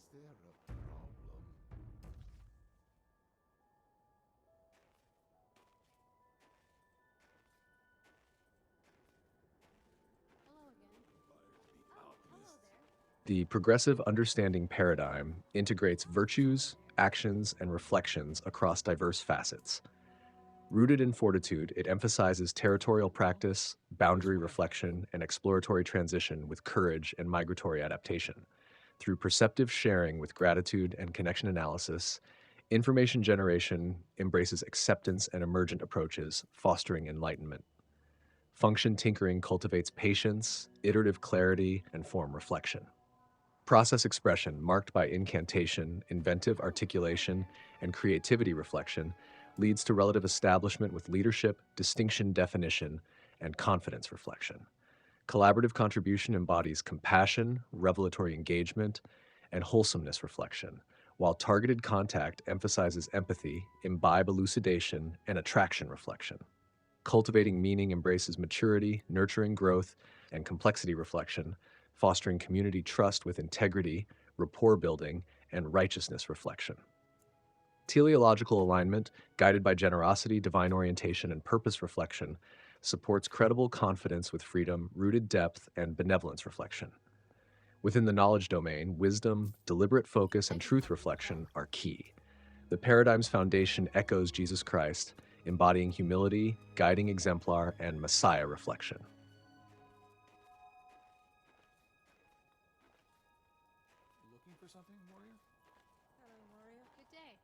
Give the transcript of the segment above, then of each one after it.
Is there a problem? Hello again. Oh, hello there. The progressive understanding paradigm integrates virtues, actions, and reflections across diverse facets. Rooted in fortitude, it emphasizes territorial practice, boundary reflection, and exploratory transition with courage and migratory adaptation. Through perceptive sharing with gratitude and connection analysis, information generation embraces acceptance and emergent approaches, fostering enlightenment. Function tinkering cultivates patience, iterative clarity, and form reflection. Process expression, marked by incantation, inventive articulation, and creativity reflection, leads to relative establishment with leadership, distinction definition, and confidence reflection. Collaborative contribution embodies compassion, revelatory engagement, and wholesomeness reflection, while targeted contact emphasizes empathy, imbibe elucidation, and attraction reflection. Cultivating meaning embraces maturity, nurturing growth, and complexity reflection, fostering community trust with integrity, rapport building, and righteousness reflection. Teleological alignment, guided by generosity, divine orientation, and purpose reflection, supports credible confidence with freedom, rooted depth, and benevolence reflection. Within the knowledge domain, wisdom, deliberate focus, and truth reflection are key. The paradigm's foundation echoes Jesus Christ, embodying humility, guiding exemplar, and Messiah reflection. Looking for something, warrior? Hello, warrior. Good day.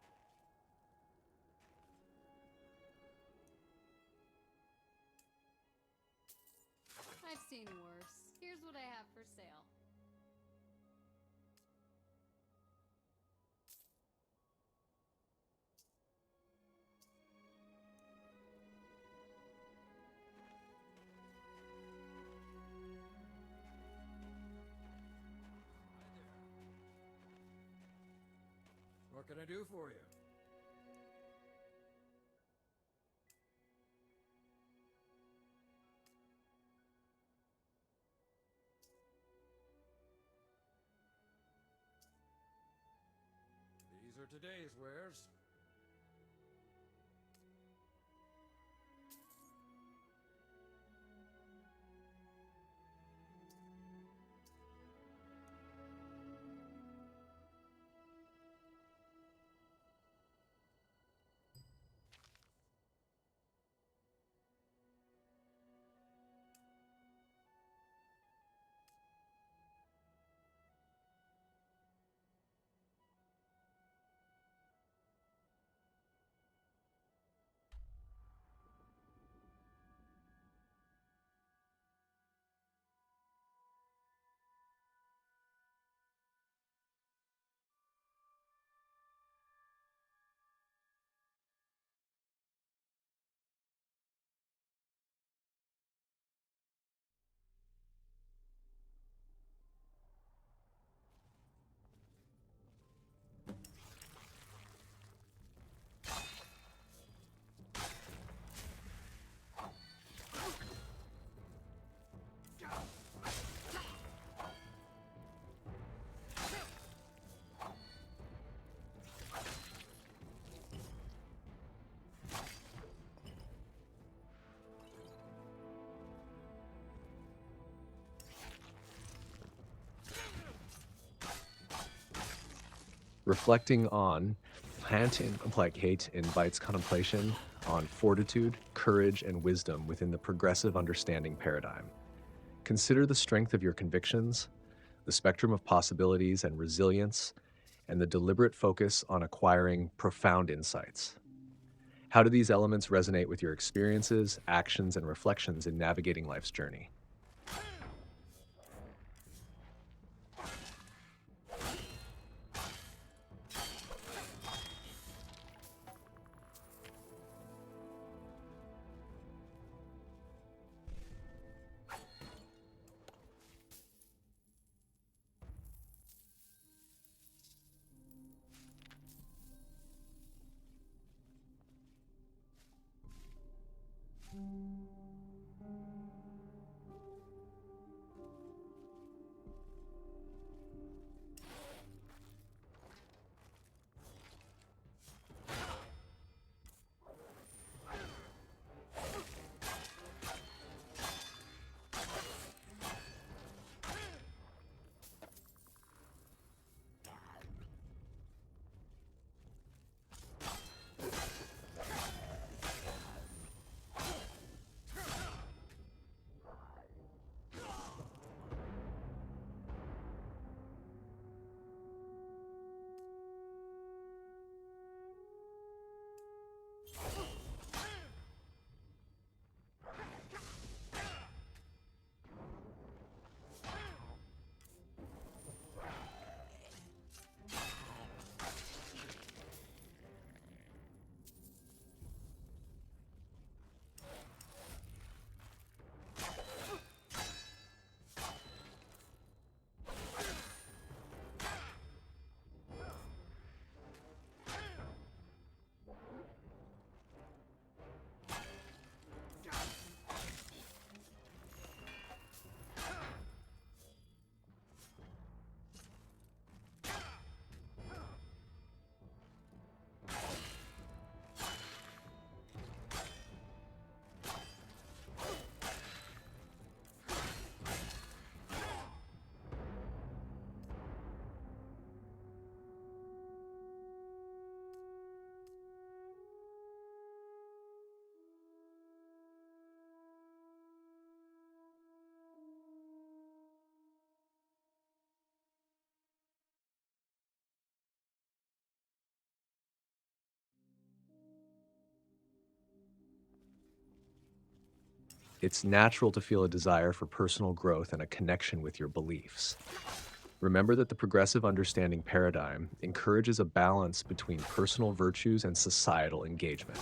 I've seen worse. Here's what I have for sale. What can I do for you? These are today's wares. Reflecting on plant implicate invites contemplation on fortitude, courage, and wisdom within the progressive understanding paradigm. Consider the strength of your convictions, the spectrum of possibilities and resilience, and the deliberate focus on acquiring profound insights. How do these elements resonate with your experiences, actions, and reflections in navigating life's journey? It's natural to feel a desire for personal growth and a connection with your beliefs. Remember that the progressive understanding paradigm encourages a balance between personal virtues and societal engagement.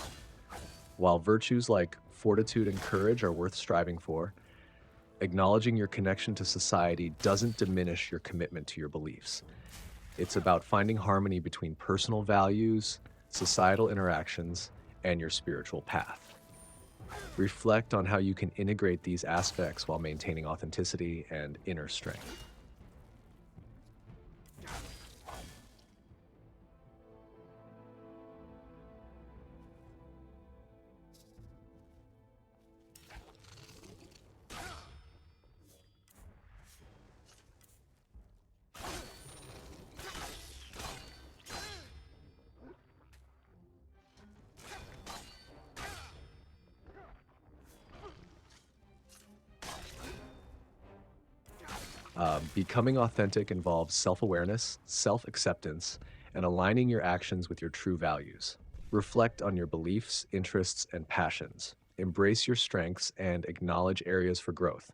While virtues like fortitude and courage are worth striving for, acknowledging your connection to society doesn't diminish your commitment to your beliefs. It's about finding harmony between personal values, societal interactions, and your spiritual path. Reflect on how you can integrate these aspects while maintaining authenticity and inner strength. Becoming authentic involves self-awareness, self-acceptance, and aligning your actions with your true values. Reflect on your beliefs, interests, and passions. Embrace your strengths and acknowledge areas for growth.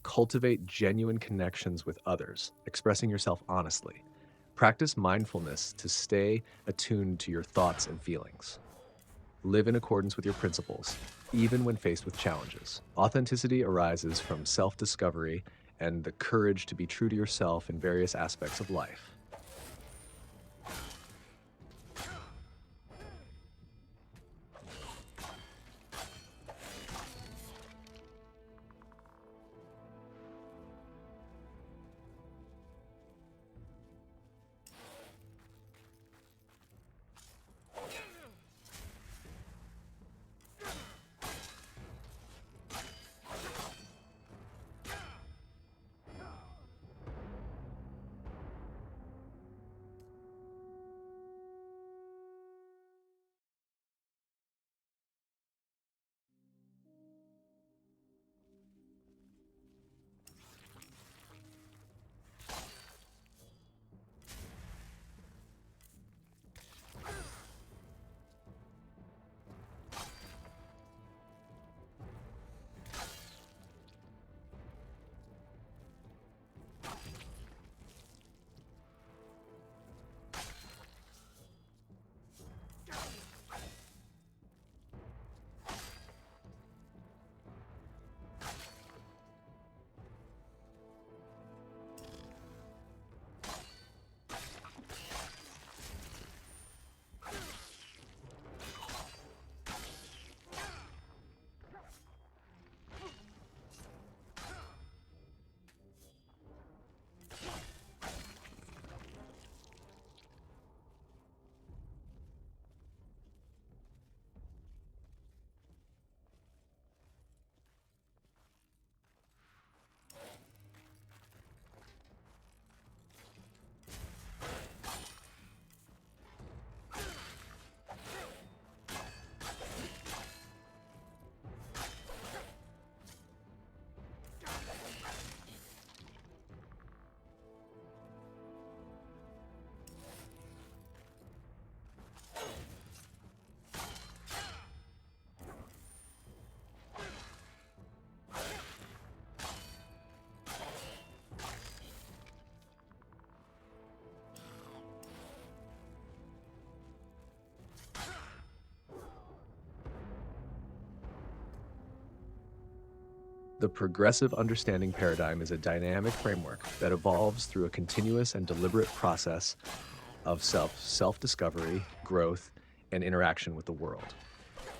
Cultivate genuine connections with others, expressing yourself honestly. Practice mindfulness to stay attuned to your thoughts and feelings. Live in accordance with your principles, even when faced with challenges. Authenticity arises from self-discovery and the courage to be true to yourself in various aspects of life. The progressive understanding paradigm is a dynamic framework that evolves through a continuous and deliberate process of self-discovery, growth, and interaction with the world.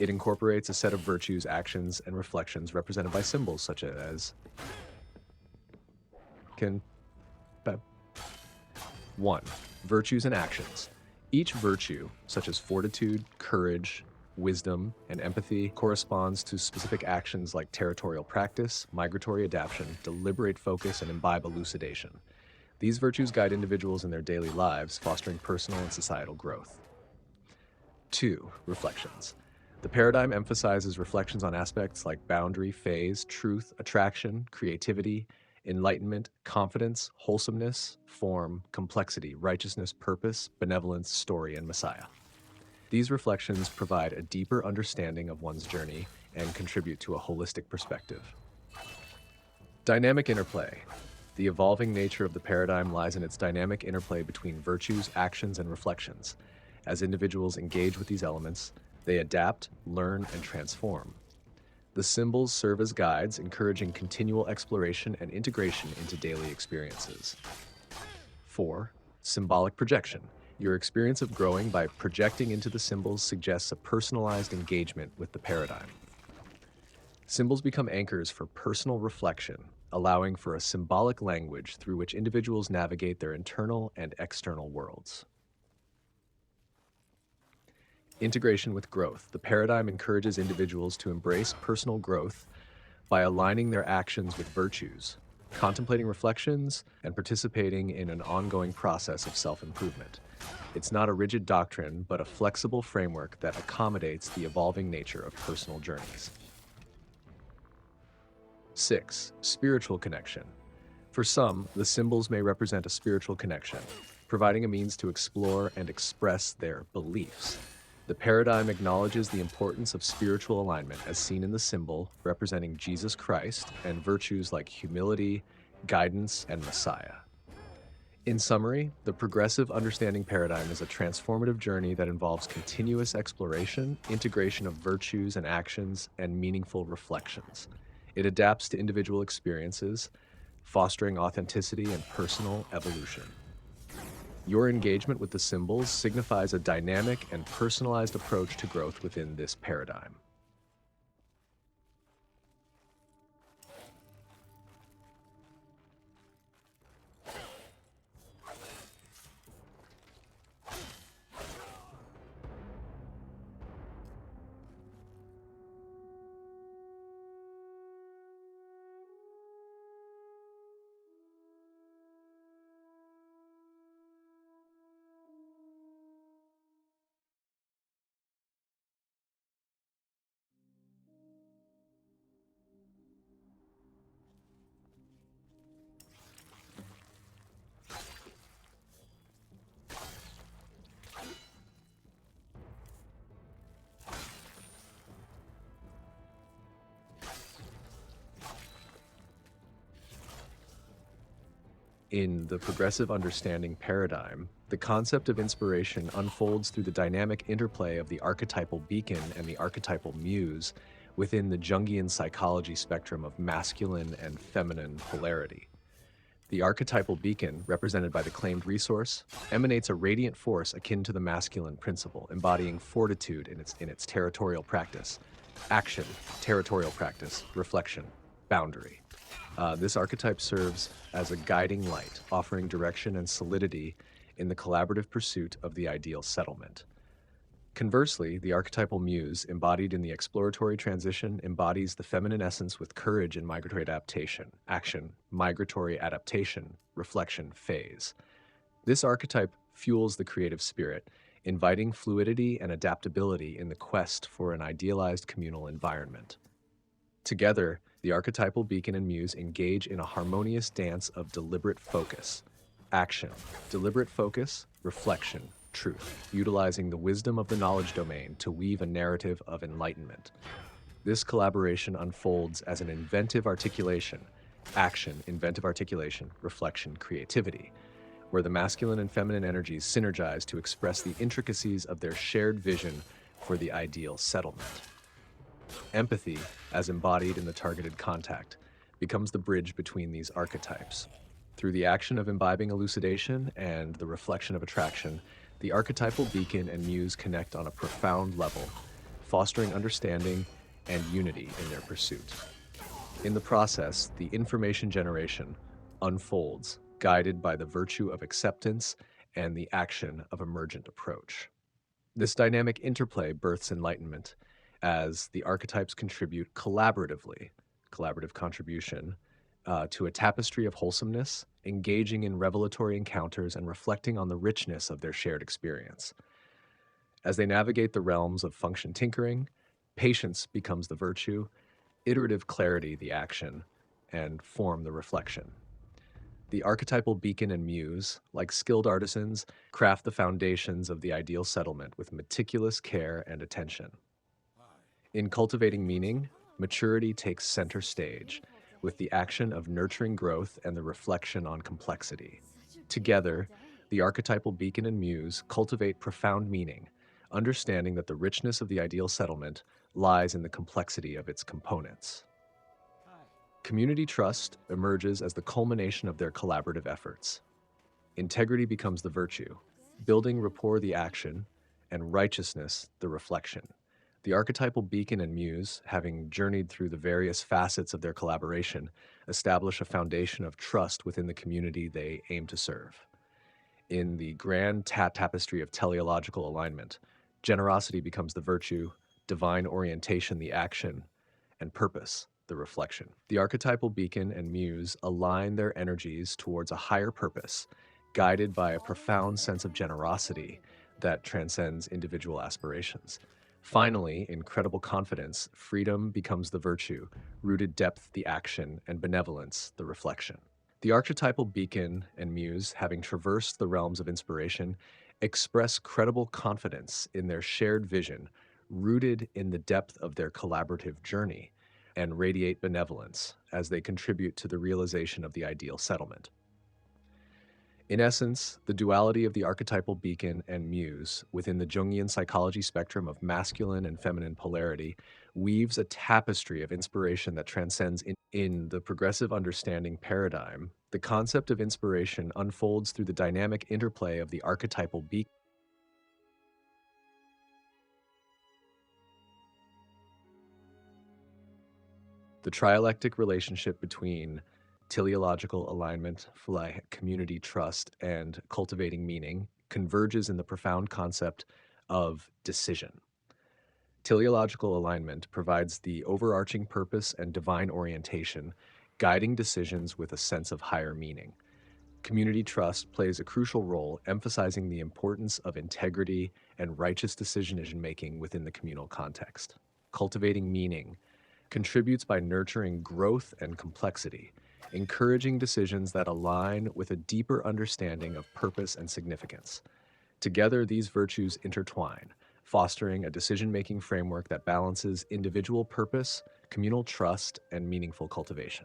It incorporates a set of virtues, actions, and reflections represented by symbols such as 1. Virtues and actions. Each virtue, such as fortitude, courage, wisdom, and empathy, corresponds to specific actions like territorial practice, migratory adaptation, deliberate focus, and imbibe elucidation. These virtues guide individuals in their daily lives, fostering personal and societal growth. 2. Reflections. The paradigm emphasizes reflections on aspects like boundary, phase, truth, attraction, creativity, enlightenment, confidence, wholesomeness, form, complexity, righteousness, purpose, benevolence, story, and Messiah. These reflections provide a deeper understanding of one's journey and contribute to a holistic perspective. Dynamic interplay. The evolving nature of the paradigm lies in its dynamic interplay between virtues, actions, and reflections. As individuals engage with these elements, they adapt, learn, and transform. The symbols serve as guides, encouraging continual exploration and integration into daily experiences. 4. Symbolic projection. Your experience of growing by projecting into the symbols suggests a personalized engagement with the paradigm. Symbols become anchors for personal reflection, allowing for a symbolic language through which individuals navigate their internal and external worlds. Integration with growth. The paradigm encourages individuals to embrace personal growth by aligning their actions with virtues, contemplating reflections, and participating in an ongoing process of self-improvement. It's not a rigid doctrine, but a flexible framework that accommodates the evolving nature of personal journeys. 6. Spiritual connection. For some, the symbols may represent a spiritual connection, providing a means to explore and express their beliefs. The paradigm acknowledges the importance of spiritual alignment as seen in the symbol representing Jesus Christ and virtues like humility, guidance, and Messiah. In summary, the progressive understanding paradigm is a transformative journey that involves continuous exploration, integration of virtues and actions, and meaningful reflections. It adapts to individual experiences, fostering authenticity and personal evolution. Your engagement with the symbols signifies a dynamic and personalized approach to growth within this paradigm. In the progressive understanding paradigm, the concept of inspiration unfolds through the dynamic interplay of the archetypal beacon and the archetypal muse within the Jungian psychology spectrum of masculine and feminine polarity. The archetypal beacon, represented by the claimed resource, emanates a radiant force akin to the masculine principle, embodying fortitude in its territorial practice, action, territorial practice, reflection, boundary. This archetype serves as a guiding light, offering direction and solidity in the collaborative pursuit of the ideal settlement. Conversely, the archetypal muse, embodied in the exploratory transition, embodies the feminine essence with courage and migratory adaptation, action, migratory adaptation, reflection, phase. This archetype fuels the creative spirit, inviting fluidity and adaptability in the quest for an idealized communal environment. Together, the archetypal beacon and muse engage in a harmonious dance of deliberate focus, action, deliberate focus, reflection, truth, utilizing the wisdom of the knowledge domain to weave a narrative of enlightenment. This collaboration unfolds as an inventive articulation, action, inventive articulation, reflection, creativity, where the masculine and feminine energies synergize to express the intricacies of their shared vision for the ideal settlement. Empathy, as embodied in the targeted contact, becomes the bridge between these archetypes. Through the action of imbibing elucidation and the reflection of attraction, the archetypal beacon and muse connect on a profound level, fostering understanding and unity in their pursuit. In the process, the information generation unfolds, guided by the virtue of acceptance and the action of emergent approach. This dynamic interplay births enlightenment as the archetypes contribute collaboratively, collaborative contribution, to a tapestry of wholesomeness, engaging in revelatory encounters and reflecting on the richness of their shared experience. As they navigate the realms of function tinkering, patience becomes the virtue, iterative clarity the action, and form the reflection. The archetypal beacon and muse, like skilled artisans, craft the foundations of the ideal settlement with meticulous care and attention. In cultivating meaning, maturity takes center stage, with the action of nurturing growth and the reflection on complexity. Together, the archetypal beacon and muse cultivate profound meaning, understanding that the richness of the ideal settlement lies in the complexity of its components. Community trust emerges as the culmination of their collaborative efforts. Integrity becomes the virtue, building rapport the action, and righteousness the reflection. The archetypal beacon and muse, having journeyed through the various facets of their collaboration, establish a foundation of trust within the community they aim to serve. In the grand tapestry of teleological alignment, generosity becomes the virtue, divine orientation the action, and purpose the reflection. The archetypal beacon and muse align their energies towards a higher purpose, guided by a profound sense of generosity that transcends individual aspirations. Finally, in credible confidence, freedom becomes the virtue, rooted depth the action, and benevolence the reflection. The archetypal beacon and muse, having traversed the realms of inspiration, express credible confidence in their shared vision, rooted in the depth of their collaborative journey, and radiate benevolence as they contribute to the realization of the ideal settlement. In essence, the duality of the archetypal beacon and muse within the Jungian psychology spectrum of masculine and feminine polarity weaves a tapestry of inspiration that transcends in the progressive understanding paradigm. The concept of inspiration unfolds through the dynamic interplay of the archetypal beacon. The trialectic relationship between teleological alignment, community trust, and cultivating meaning converges in the profound concept of decision. Teleological alignment provides the overarching purpose and divine orientation, guiding decisions with a sense of higher meaning. Community trust plays a crucial role, emphasizing the importance of integrity and righteous decision-making within the communal context. Cultivating meaning contributes by nurturing growth and complexity, encouraging decisions that align with a deeper understanding of purpose and significance. Together, these virtues intertwine, fostering a decision-making framework that balances individual purpose, communal trust, and meaningful cultivation.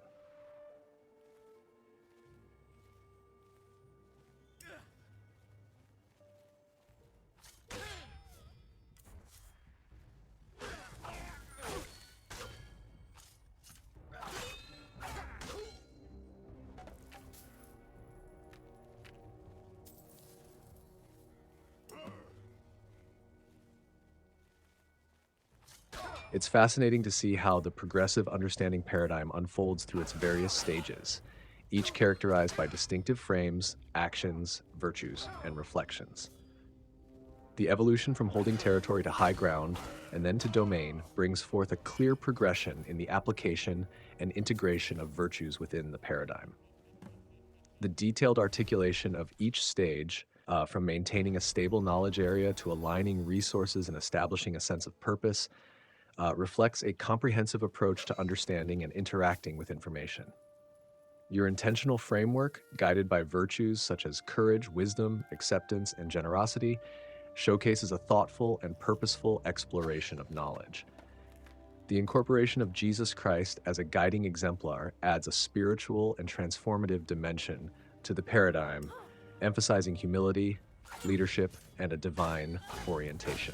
It's fascinating to see how the progressive understanding paradigm unfolds through its various stages, each characterized by distinctive frames, actions, virtues, and reflections. The evolution from holding territory to high ground and then to domain brings forth a clear progression in the application and integration of virtues within the paradigm. The detailed articulation of each stage, from maintaining a stable knowledge area to aligning resources and establishing a sense of purpose, reflects a comprehensive approach to understanding and interacting with information. Your intentional framework, guided by virtues such as courage, wisdom, acceptance, and generosity, showcases a thoughtful and purposeful exploration of knowledge. The incorporation of Jesus Christ as a guiding exemplar adds a spiritual and transformative dimension to the paradigm, emphasizing humility, leadership, and a divine orientation.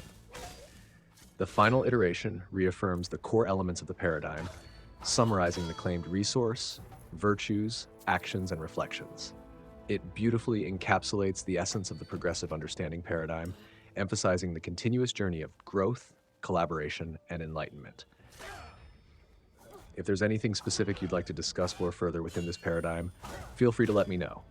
The final iteration reaffirms the core elements of the paradigm, summarizing the claimed resource, virtues, actions, and reflections. It beautifully encapsulates the essence of the progressive understanding paradigm, emphasizing the continuous journey of growth, collaboration, and enlightenment. If there's anything specific you'd like to discuss more further within this paradigm, feel free to let me know.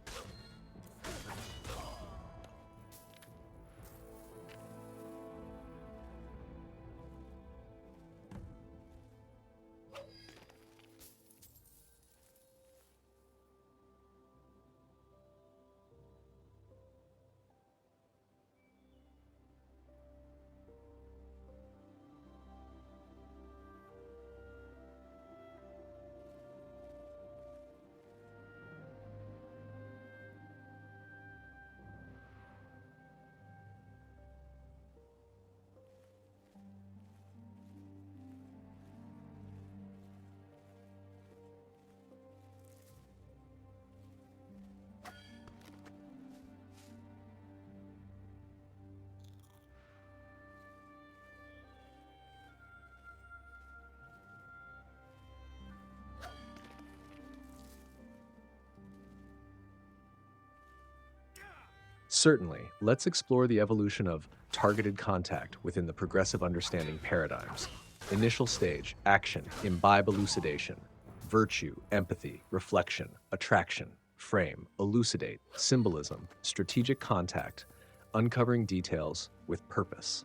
Certainly, let's explore the evolution of targeted contact within the progressive understanding paradigms. Initial stage, action, imbibe elucidation. Virtue, empathy, reflection, attraction, frame, elucidate, symbolism, strategic contact, uncovering details with purpose.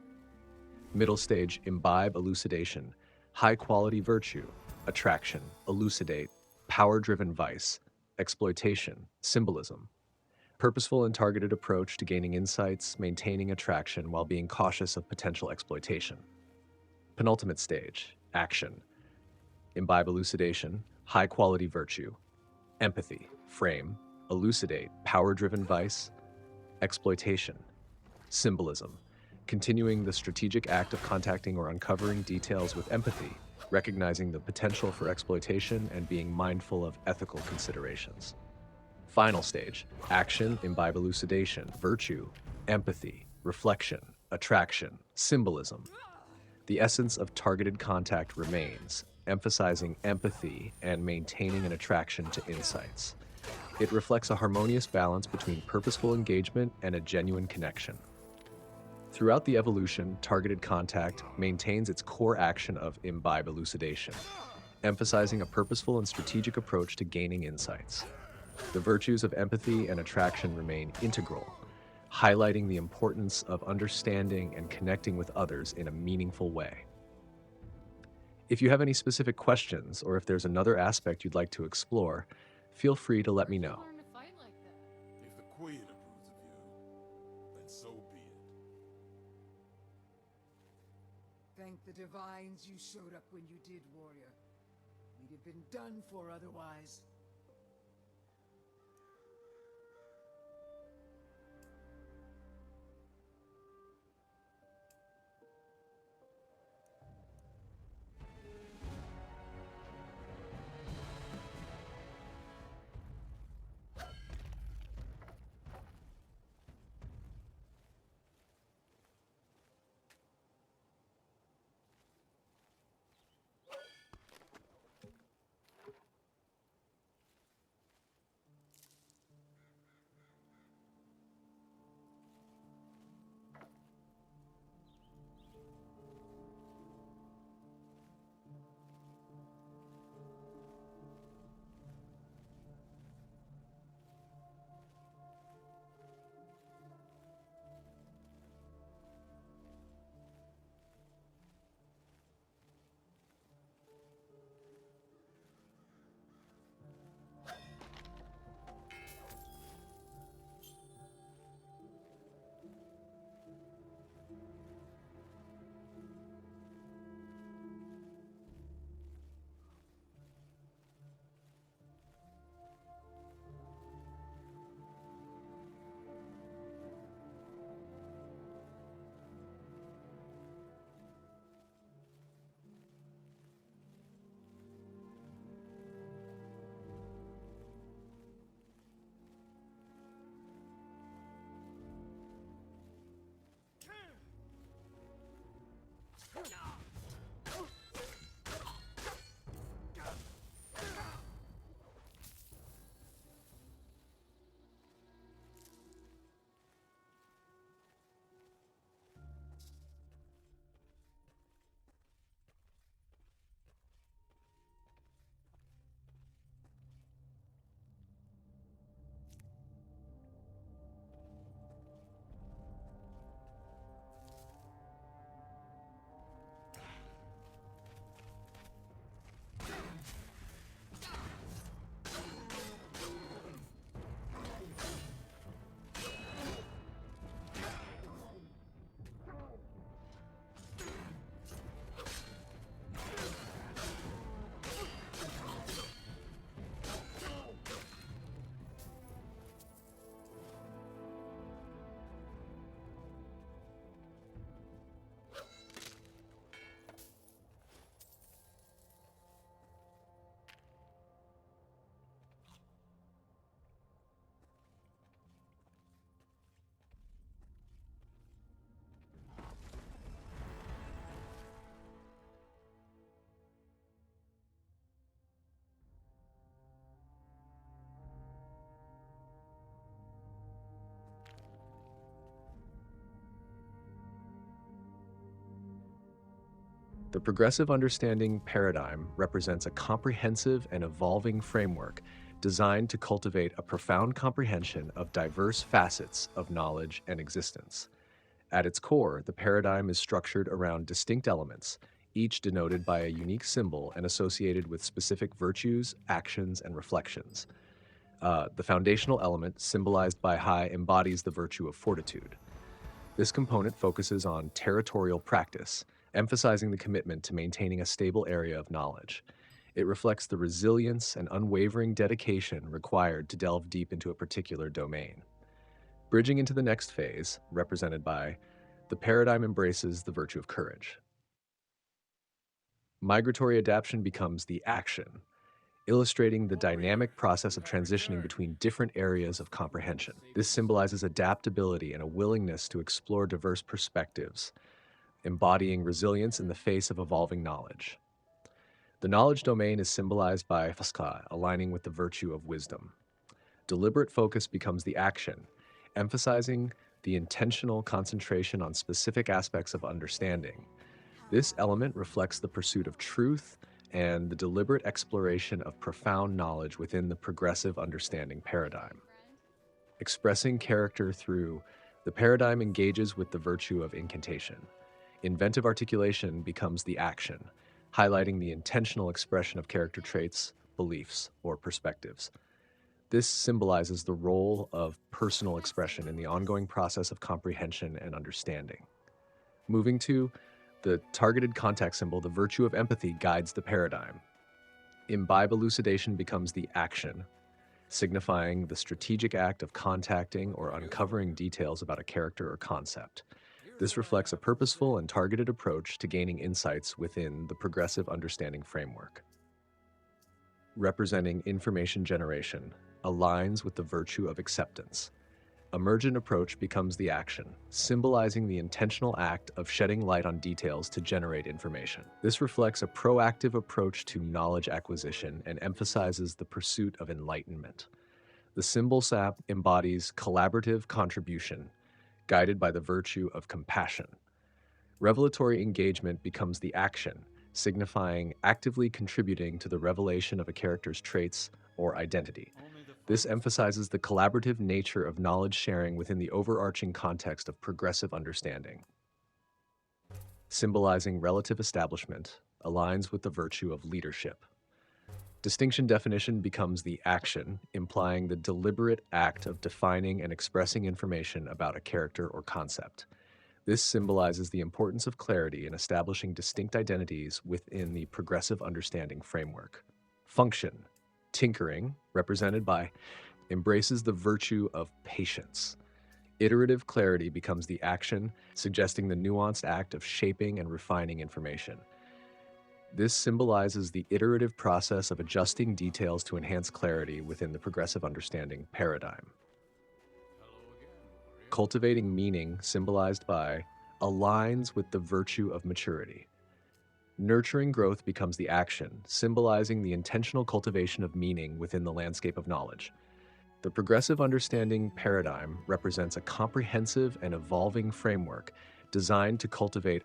Middle stage, imbibe elucidation, high quality virtue, attraction, elucidate, power driven vice, exploitation, symbolism. Purposeful and targeted approach to gaining insights, maintaining attraction while being cautious of potential exploitation. Penultimate stage, action, imbibe elucidation, high quality virtue, empathy, frame, elucidate, power driven vice, exploitation, symbolism, continuing the strategic act of contacting or uncovering details with empathy, recognizing the potential for exploitation and being mindful of ethical considerations. Final stage, action, imbibe elucidation, virtue, empathy, reflection, attraction, symbolism. The essence of targeted contact remains, emphasizing empathy and maintaining an attraction to insights. It reflects a harmonious balance between purposeful engagement and a genuine connection. Throughout the evolution, targeted contact maintains its core action of imbibe elucidation, emphasizing a purposeful and strategic approach to gaining insights. The virtues of empathy and attraction remain integral, highlighting the importance of understanding and connecting with others in a meaningful way. If you have any specific questions or if there's another aspect you'd like to explore, feel free to let me know. Learn to fight like that. If the Queen approves of you, then so be it. Thank the divines you showed up when you did, warrior. We'd have been done for otherwise. The progressive understanding paradigm represents a comprehensive and evolving framework designed to cultivate a profound comprehension of diverse facets of knowledge and existence. At its core, the paradigm is structured around distinct elements, each denoted by a unique symbol and associated with specific virtues, actions, and reflections. The foundational element, symbolized by Hai, embodies the virtue of fortitude. This component focuses on territorial practice, emphasizing the commitment to maintaining a stable area of knowledge. It reflects the resilience and unwavering dedication required to delve deep into a particular domain. Bridging into the next phase, represented by the paradigm embraces the virtue of courage. Migratory adaptation becomes the action, illustrating the dynamic process of transitioning between different areas of comprehension. This symbolizes adaptability and a willingness to explore diverse perspectives, embodying resilience in the face of evolving knowledge. The knowledge domain is symbolized by Faska, aligning with the virtue of wisdom. Deliberate focus becomes the action, emphasizing the intentional concentration on specific aspects of understanding. This element reflects the pursuit of truth and the deliberate exploration of profound knowledge within the progressive understanding paradigm. Expressing character through the paradigm engages with the virtue of incantation. Inventive articulation becomes the action, highlighting the intentional expression of character traits, beliefs, or perspectives. This symbolizes the role of personal expression in the ongoing process of comprehension and understanding. Moving to the targeted contact symbol, the virtue of empathy guides the paradigm. Imbibe elucidation becomes the action, signifying the strategic act of contacting or uncovering details about a character or concept. This reflects a purposeful and targeted approach to gaining insights within the progressive understanding framework. Representing information generation aligns with the virtue of acceptance. Emergent approach becomes the action, symbolizing the intentional act of shedding light on details to generate information. This reflects a proactive approach to knowledge acquisition and emphasizes the pursuit of enlightenment. The symbol sap embodies collaborative contribution, guided by the virtue of compassion. Revelatory engagement becomes the action, signifying actively contributing to the revelation of a character's traits or identity. This emphasizes the collaborative nature of knowledge sharing within the overarching context of progressive understanding. Symbolizing relative establishment aligns with the virtue of leadership. Distinction definition becomes the action, implying the deliberate act of defining and expressing information about a character or concept. This symbolizes the importance of clarity in establishing distinct identities within the progressive understanding framework. Function, tinkering, represented by, embraces the virtue of patience. Iterative clarity becomes the action, suggesting the nuanced act of shaping and refining information. This symbolizes the iterative process of adjusting details to enhance clarity within the progressive understanding paradigm. Cultivating meaning, symbolized by, aligns with the virtue of maturity. Nurturing growth becomes the action, symbolizing the intentional cultivation of meaning within the landscape of knowledge. The progressive understanding paradigm represents a comprehensive and evolving framework designed to cultivate